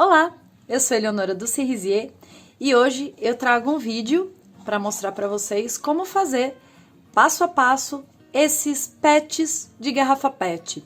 Olá, eu sou Eleonora do Cerisier e hoje eu trago um vídeo para mostrar para vocês como fazer passo a passo esses pets de garrafa PET.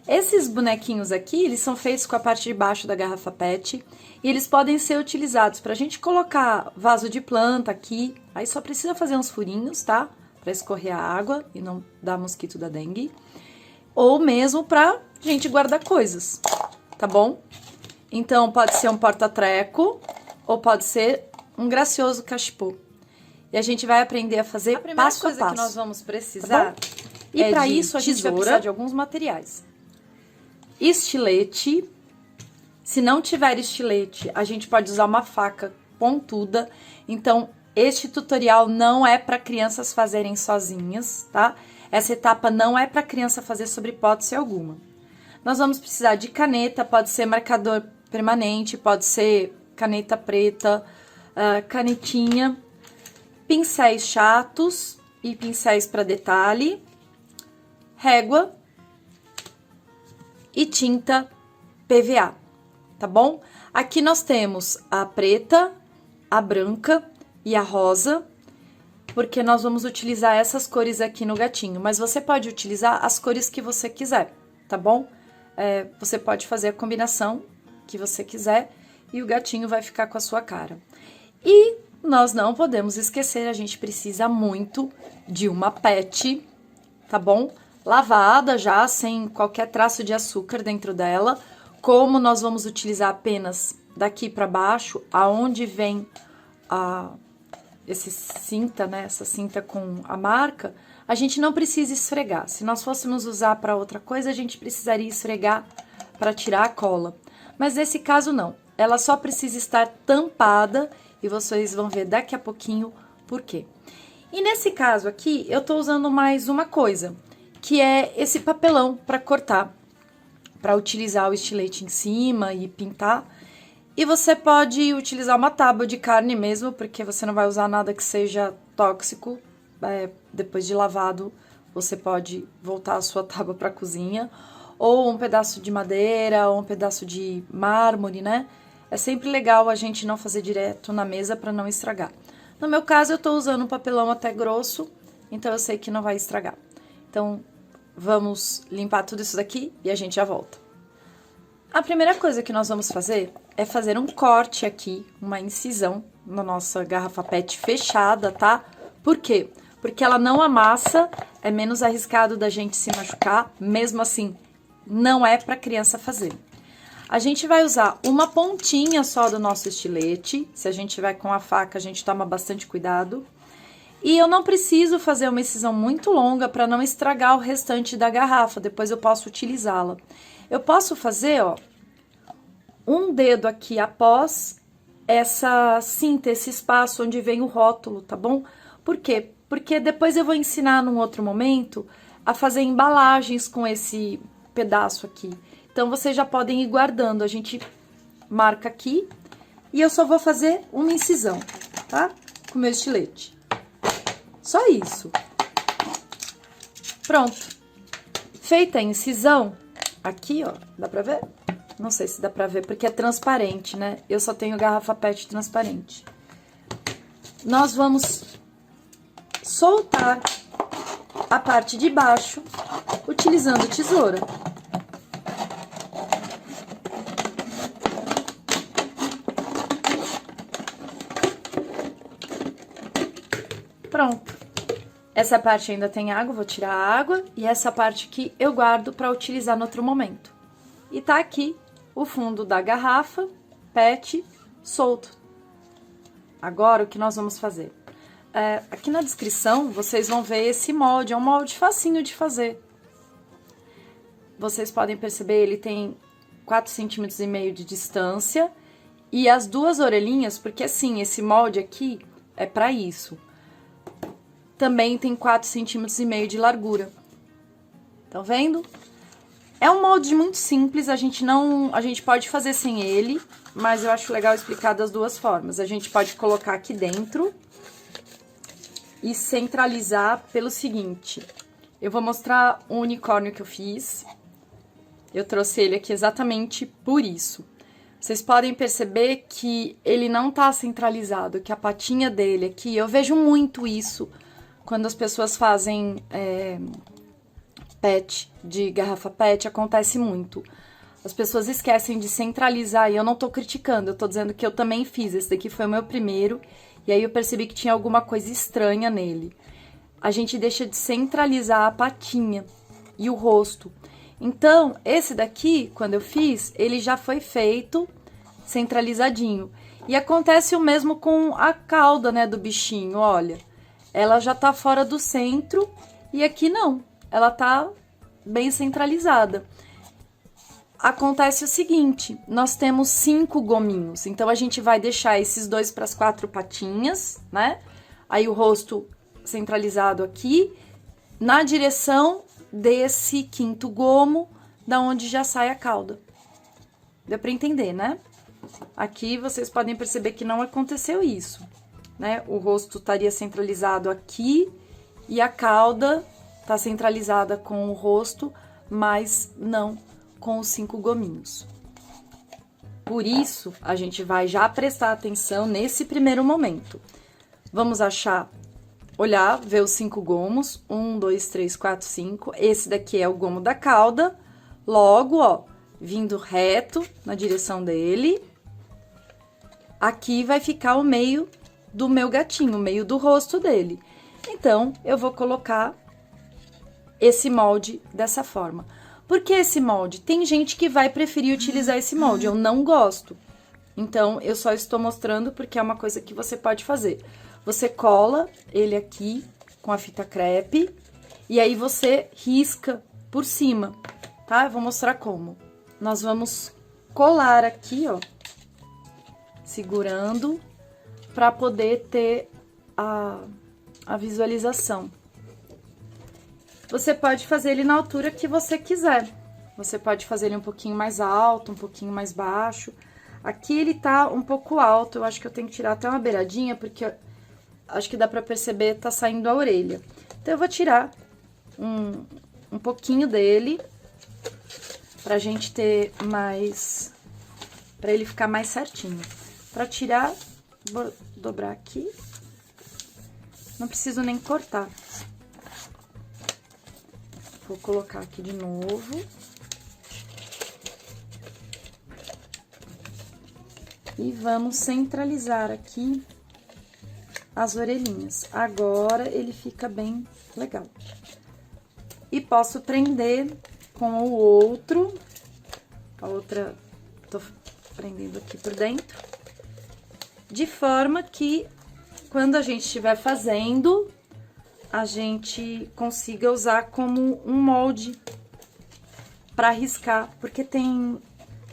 Esses bonequinhos aqui, eles são feitos com a parte de baixo da garrafa PET e eles podem ser utilizados para a gente colocar vaso de planta aqui, aí só precisa fazer uns furinhos, tá? Para escorrer a água e não dar mosquito da dengue, ou mesmo para gente guardar coisas, tá bom? Então, pode ser um porta-treco ou pode ser um gracioso cachepô. E a gente vai aprender a fazer passo a passo. A primeira coisa que nós vamos precisar e para isso a gente vai precisar de alguns materiais. Estilete. Se não tiver estilete, a gente pode usar uma faca pontuda. Então, este tutorial não é para crianças fazerem sozinhas, tá? Essa etapa não é para criança fazer sobre hipótese alguma. Nós vamos precisar de caneta, pode ser marcador permanente, pode ser caneta preta, canetinha, pincéis chatos e pincéis para detalhe, régua e tinta PVA, tá bom? Aqui nós temos a preta, a branca e a rosa, porque nós vamos utilizar essas cores aqui no gatinho, mas você pode utilizar as cores que você quiser, tá bom? Você pode fazer a combinação que você quiser e o gatinho vai ficar com a sua cara. E nós não podemos esquecer, a gente precisa muito de uma PET, tá bom? Lavada já, sem qualquer traço de açúcar dentro dela. Como nós vamos utilizar apenas daqui para baixo, aonde vem esse cinta, né? Essa cinta com a marca, a gente não precisa esfregar. Se nós fôssemos usar para outra coisa, a gente precisaria esfregar para tirar a cola. Mas nesse caso não, ela só precisa estar tampada e vocês vão ver daqui a pouquinho por quê. E nesse caso aqui, eu tô usando mais uma coisa, que é esse papelão para cortar, para utilizar o estilete em cima e pintar. E você pode utilizar uma tábua de carne mesmo, porque você não vai usar nada que seja tóxico. Depois de lavado, você pode voltar a sua tábua para a cozinha. Ou um pedaço de madeira, ou um pedaço de mármore, né? É sempre legal a gente não fazer direto na mesa para não estragar. No meu caso, eu tô usando um papelão até grosso, então eu sei que não vai estragar. Então, vamos limpar tudo isso daqui e a gente já volta. A primeira coisa que nós vamos fazer é fazer um corte aqui, uma incisão na nossa garrafa PET fechada, tá? Por quê? Porque ela não amassa, é menos arriscado da gente se machucar, mesmo assim, não é para criança fazer. A gente vai usar uma pontinha só do nosso estilete. Se a gente tiver com a faca, a gente toma bastante cuidado. E eu não preciso fazer uma incisão muito longa para não estragar o restante da garrafa. Depois eu posso utilizá-la. Eu posso fazer, ó, um dedo aqui após essa cinta, esse espaço onde vem o rótulo, tá bom? Por quê? Porque depois eu vou ensinar num outro momento a fazer embalagens com esse pedaço aqui. Então, vocês já podem ir guardando. A gente marca aqui e eu só vou fazer uma incisão, tá? Com o meu estilete. Só isso. Pronto. Feita a incisão, aqui, ó, dá pra ver? Não sei se dá pra ver, porque é transparente, né? Eu só tenho garrafa PET transparente. Nós vamos soltar a parte de baixo utilizando tesoura. Pronto. Essa parte ainda tem água, vou tirar a água. E essa parte aqui eu guardo para utilizar no outro momento. E tá aqui o fundo da garrafa PET solto. Agora, o que nós vamos fazer? Aqui na descrição, vocês vão ver esse molde. É um molde facinho de fazer. Vocês podem perceber, ele tem 4,5 cm de distância. E as duas orelhinhas, porque assim, esse molde aqui é para isso. Também tem 4,5 cm de largura. Estão vendo? É um molde muito simples, a gente pode fazer sem ele, mas eu acho legal explicar das duas formas. A gente pode colocar aqui dentro e centralizar pelo seguinte. Eu vou mostrar o unicórnio que eu fiz. Eu trouxe ele aqui exatamente por isso. vocês podem perceber que ele não tá centralizado, que a patinha dele aqui, eu vejo muito isso quando as pessoas fazem PET, de garrafa PET, acontece muito. As pessoas esquecem de centralizar, e eu não tô criticando, eu tô dizendo que eu também fiz, esse daqui foi o meu primeiro, e aí eu percebi que tinha alguma coisa estranha nele. A gente deixa de centralizar a patinha e o rosto. Então, esse daqui, quando eu fiz, ele já foi feito centralizadinho. E acontece o mesmo com a cauda, né, do bichinho, olha. Ela já tá fora do centro e aqui não, ela tá bem centralizada. Acontece o seguinte, nós temos 5 gominhos, então a gente vai deixar esses 2 para as 4 patinhas, né? Aí o rosto centralizado aqui, na direção desse 5º gomo, da onde já sai a cauda. Deu para entender, né? Aqui vocês podem perceber que não aconteceu isso, né? O rosto estaria centralizado aqui e a cauda tá centralizada com o rosto, mas não com os 5 gominhos. Por isso, a gente vai já prestar atenção nesse primeiro momento. Vamos olhar, ver os 5 gomos. 1, 2, 3, 4, 5. Esse daqui é o gomo da cauda. Logo, ó, vindo reto na direção dele. Aqui vai ficar o meio do meu gatinho, o meio do rosto dele. Então, eu vou colocar esse molde dessa forma. Por que esse molde? Tem gente que vai preferir utilizar esse molde, eu não gosto. Então, eu só estou mostrando porque é uma coisa que você pode fazer. Você cola ele aqui com a fita crepe e aí você risca por cima, tá? Eu vou mostrar como. Nós vamos colar aqui, ó, segurando para poder ter a visualização. Você pode fazer ele na altura que você quiser. Você pode fazer ele um pouquinho mais alto, um pouquinho mais baixo. Aqui ele tá um pouco alto, eu acho que eu tenho que tirar até uma beiradinha, porque acho que dá pra perceber, tá saindo a orelha. Então, eu vou tirar um pouquinho dele, pra gente ter mais... pra ele ficar mais certinho. Pra tirar, vou dobrar aqui. Não preciso nem cortar. Vou colocar aqui de novo. E vamos centralizar aqui as orelhinhas. Agora, ele fica bem legal. E posso prender com o outro. A outra, tô prendendo aqui por dentro. De forma que, quando a gente estiver fazendo, a gente consiga usar como um molde para riscar, porque tem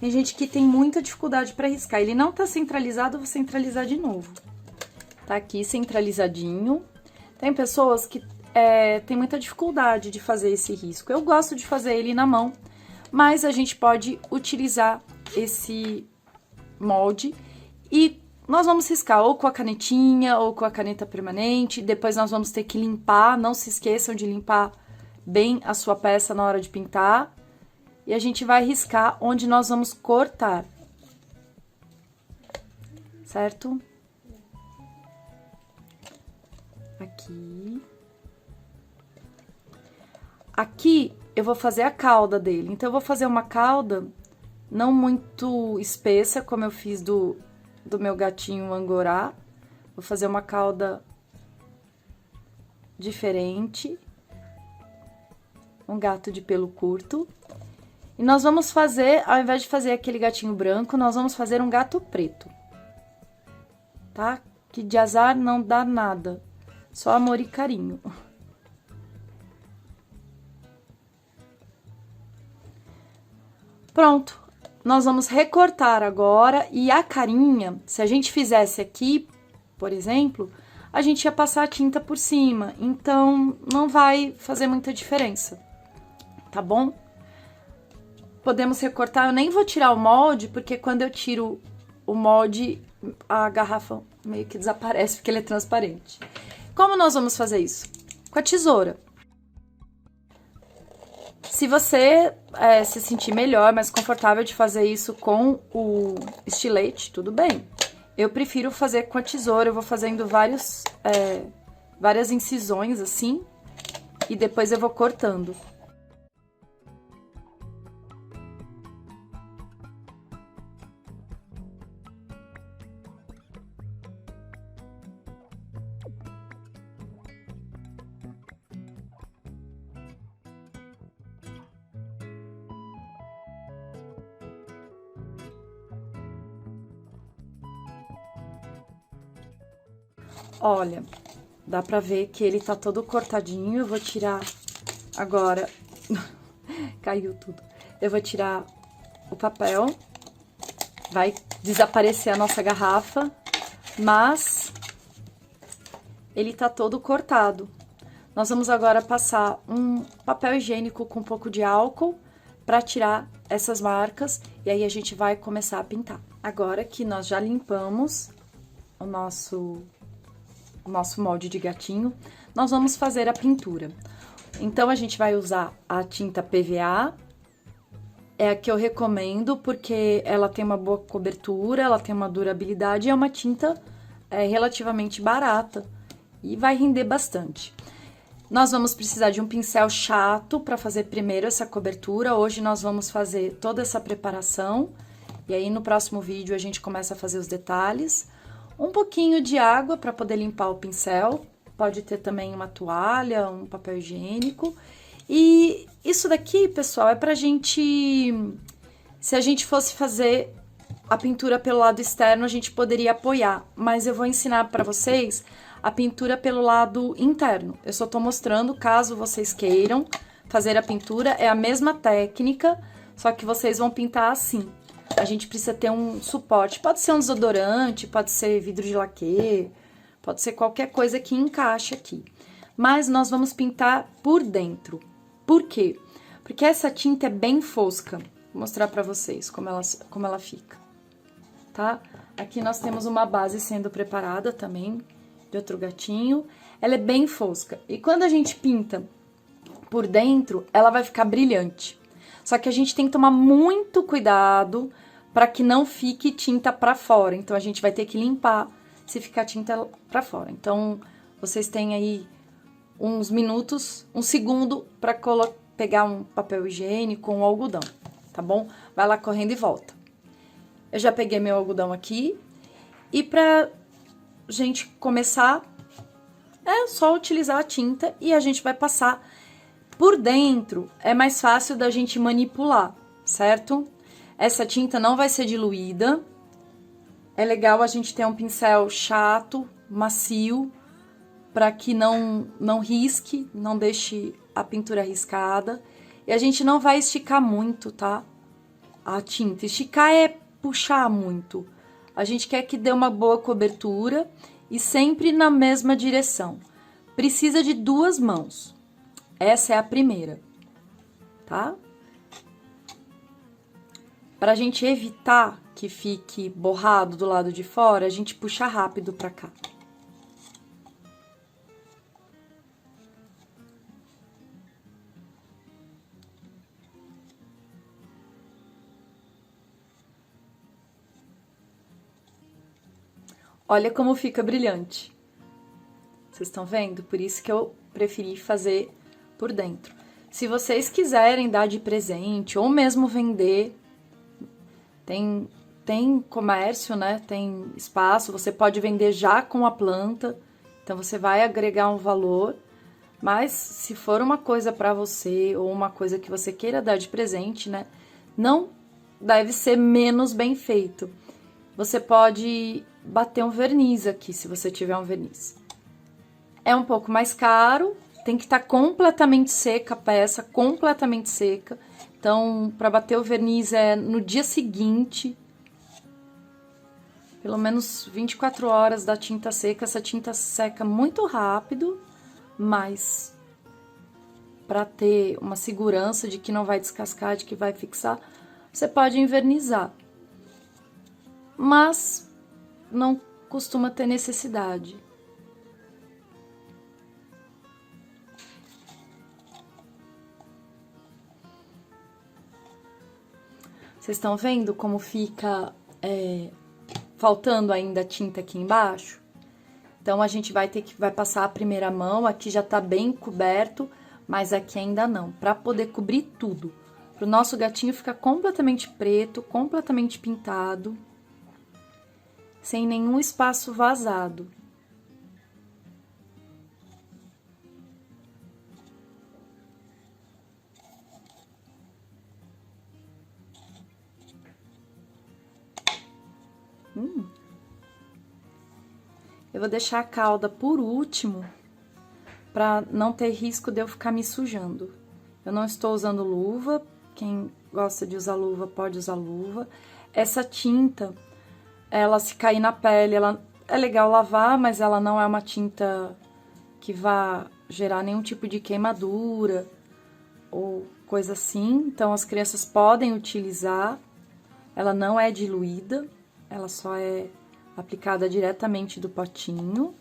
gente que tem muita dificuldade para riscar. Ele não tá centralizado, eu vou centralizar de novo. Tá aqui centralizadinho. Tem pessoas que tem muita dificuldade de fazer esse risco. Eu gosto de fazer ele na mão, mas a gente pode utilizar esse molde e nós vamos riscar ou com a canetinha ou com a caneta permanente. Depois nós vamos ter que limpar. Não se esqueçam de limpar bem a sua peça na hora de pintar. E a gente vai riscar onde nós vamos cortar. Certo? Aqui. Aqui eu vou fazer a cauda dele. Então, eu vou fazer uma cauda não muito espessa, como eu fiz do meu gatinho angorá. Vou fazer uma cauda diferente. Um gato de pelo curto. E nós vamos fazer, ao invés de fazer aquele gatinho branco, nós vamos fazer um gato preto. Tá? Que de azar não dá nada. Só amor e carinho. Pronto. Nós vamos recortar agora e a carinha, se a gente fizesse aqui, por exemplo, a gente ia passar a tinta por cima, então não vai fazer muita diferença, tá bom? Podemos recortar, eu nem vou tirar o molde, porque quando eu tiro o molde, a garrafa meio que desaparece, porque ele é transparente. Como nós vamos fazer isso? Com a tesoura. Se você se sentir melhor, mais confortável de fazer isso com o estilete, tudo bem. Eu prefiro fazer com a tesoura, eu vou fazendo várias incisões assim, e depois eu vou cortando. Olha, dá pra ver que ele tá todo cortadinho. Eu vou tirar agora... Caiu tudo. Eu vou tirar o papel. Vai desaparecer a nossa garrafa. Mas ele tá todo cortado. Nós vamos agora passar um papel higiênico com um pouco de álcool pra tirar essas marcas. E aí a gente vai começar a pintar. Agora que nós já limpamos o nosso molde de gatinho, nós vamos fazer a pintura. Então, a gente vai usar a tinta PVA, é a que eu recomendo, porque ela tem uma boa cobertura, ela tem uma durabilidade e é uma tinta relativamente barata e vai render bastante. Nós vamos precisar de um pincel chato para fazer primeiro essa cobertura. Hoje nós vamos fazer toda essa preparação e aí no próximo vídeo a gente começa a fazer os detalhes. Um pouquinho de água para poder limpar o pincel, pode ter também uma toalha, um papel higiênico. E isso daqui, pessoal, é pra gente... Se a gente fosse fazer a pintura pelo lado externo, a gente poderia apoiar. Mas eu vou ensinar pra vocês a pintura pelo lado interno. Eu só tô mostrando, caso vocês queiram fazer a pintura, é a mesma técnica, só que vocês vão pintar assim. A gente precisa ter um suporte, pode ser um desodorante, pode ser vidro de laque, pode ser qualquer coisa que encaixe aqui. Mas nós vamos pintar por dentro. Por quê? Porque essa tinta é bem fosca. Vou mostrar pra vocês como ela fica, tá? Aqui nós temos uma base sendo preparada também, de outro gatinho. Ela é bem fosca. E quando a gente pinta por dentro, ela vai ficar brilhante. Só que a gente tem que tomar muito cuidado para que não fique tinta para fora. Então, a gente vai ter que limpar se ficar tinta para fora. Então, vocês têm aí uns minutos, um segundo para pegar um papel higiênico com um algodão, tá bom? Vai lá correndo e volta. Eu já peguei meu algodão aqui. E pra gente começar, é só utilizar a tinta e a gente vai passar por dentro. É mais fácil da gente manipular, certo? Essa tinta não vai ser diluída. É legal a gente ter um pincel chato, macio, para que não risque, não deixe a pintura riscada. E a gente não vai esticar muito, tá? A tinta. Esticar é puxar muito. A gente quer que dê uma boa cobertura e sempre na mesma direção. Precisa de 2 mãos. Essa é a primeira, tá? Pra gente evitar que fique borrado do lado de fora, a gente puxa rápido pra cá. Olha como fica brilhante. Vocês estão vendo? Por isso que eu preferi fazer por dentro. Se vocês quiserem dar de presente ou mesmo vender, tem comércio, né? Tem espaço, você pode vender já com a planta, então você vai agregar um valor. Mas se for uma coisa para você ou uma coisa que você queira dar de presente, né? Não deve ser menos bem feito. Você pode bater um verniz aqui, se você tiver um verniz. É um pouco mais caro, tem que estar completamente seca a peça, completamente seca. Então, para bater o verniz é no dia seguinte, pelo menos 24 horas da tinta seca. Essa tinta seca muito rápido, mas para ter uma segurança de que não vai descascar, de que vai fixar, você pode envernizar. Mas não costuma ter necessidade. Vocês estão vendo como fica faltando ainda tinta aqui embaixo? Então, a gente vai passar a primeira mão, aqui já tá bem coberto, mas aqui ainda não, pra poder cobrir tudo. Pro nosso gatinho ficar completamente preto, completamente pintado, sem nenhum espaço vazado. Eu vou deixar a cauda por último, pra não ter risco de eu ficar me sujando. Eu não estou usando luva, quem gosta de usar luva pode usar luva. Essa tinta, ela se cair na pele, ela é legal lavar, mas ela não é uma tinta que vá gerar nenhum tipo de queimadura ou coisa assim. Então, as crianças podem utilizar. Ela não é diluída, ela só é aplicada diretamente do potinho.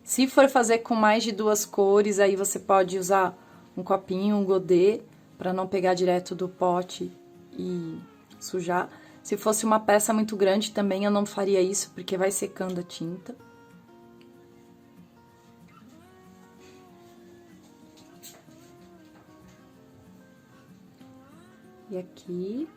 Se for fazer com mais de 2 cores, aí você pode usar um copinho, um godê, para não pegar direto do pote e sujar. Se fosse uma peça muito grande também eu não faria isso, porque vai secando a tinta. E aqui...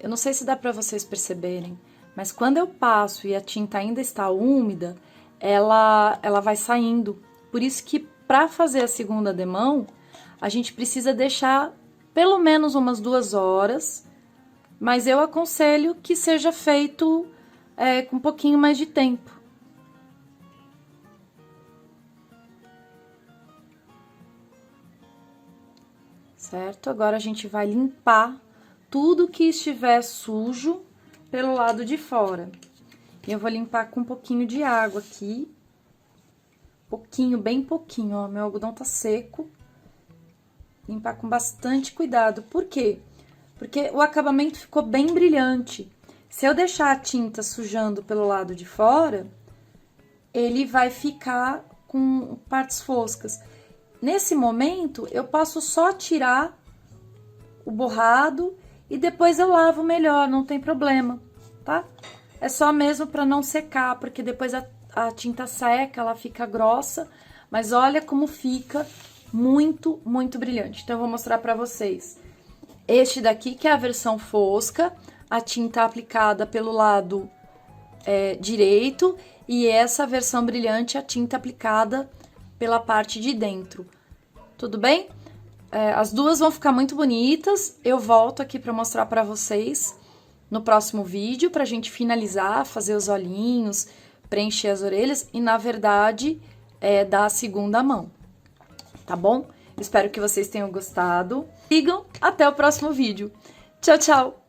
Eu não sei se dá pra vocês perceberem, mas quando eu passo e a tinta ainda está úmida, ela vai saindo. Por isso que pra fazer a segunda demão, a gente precisa deixar pelo menos umas 2 horas, mas eu aconselho que seja feito com um pouquinho mais de tempo. Certo? Agora a gente vai limpar tudo que estiver sujo pelo lado de fora. E eu vou limpar com um pouquinho de água aqui. Pouquinho, bem pouquinho, ó. Meu algodão tá seco. Limpar com bastante cuidado. Por quê? Porque o acabamento ficou bem brilhante. Se eu deixar a tinta sujando pelo lado de fora, ele vai ficar com partes foscas. Nesse momento, eu posso só tirar o borrado e depois eu lavo melhor, não tem problema, tá? É só mesmo pra não secar, porque depois a tinta seca, ela fica grossa, mas olha como fica muito, muito brilhante. Então, eu vou mostrar pra vocês. Este daqui, que é a versão fosca, a tinta aplicada pelo lado direito, e essa versão brilhante, a tinta aplicada pela parte de dentro. Tudo bem? As duas vão ficar muito bonitas. Eu volto aqui para mostrar para vocês no próximo vídeo, pra gente finalizar, fazer os olhinhos, preencher as orelhas e, na verdade, dar a segunda mão. Tá bom? Espero que vocês tenham gostado. Sigam, até o próximo vídeo. Tchau, tchau!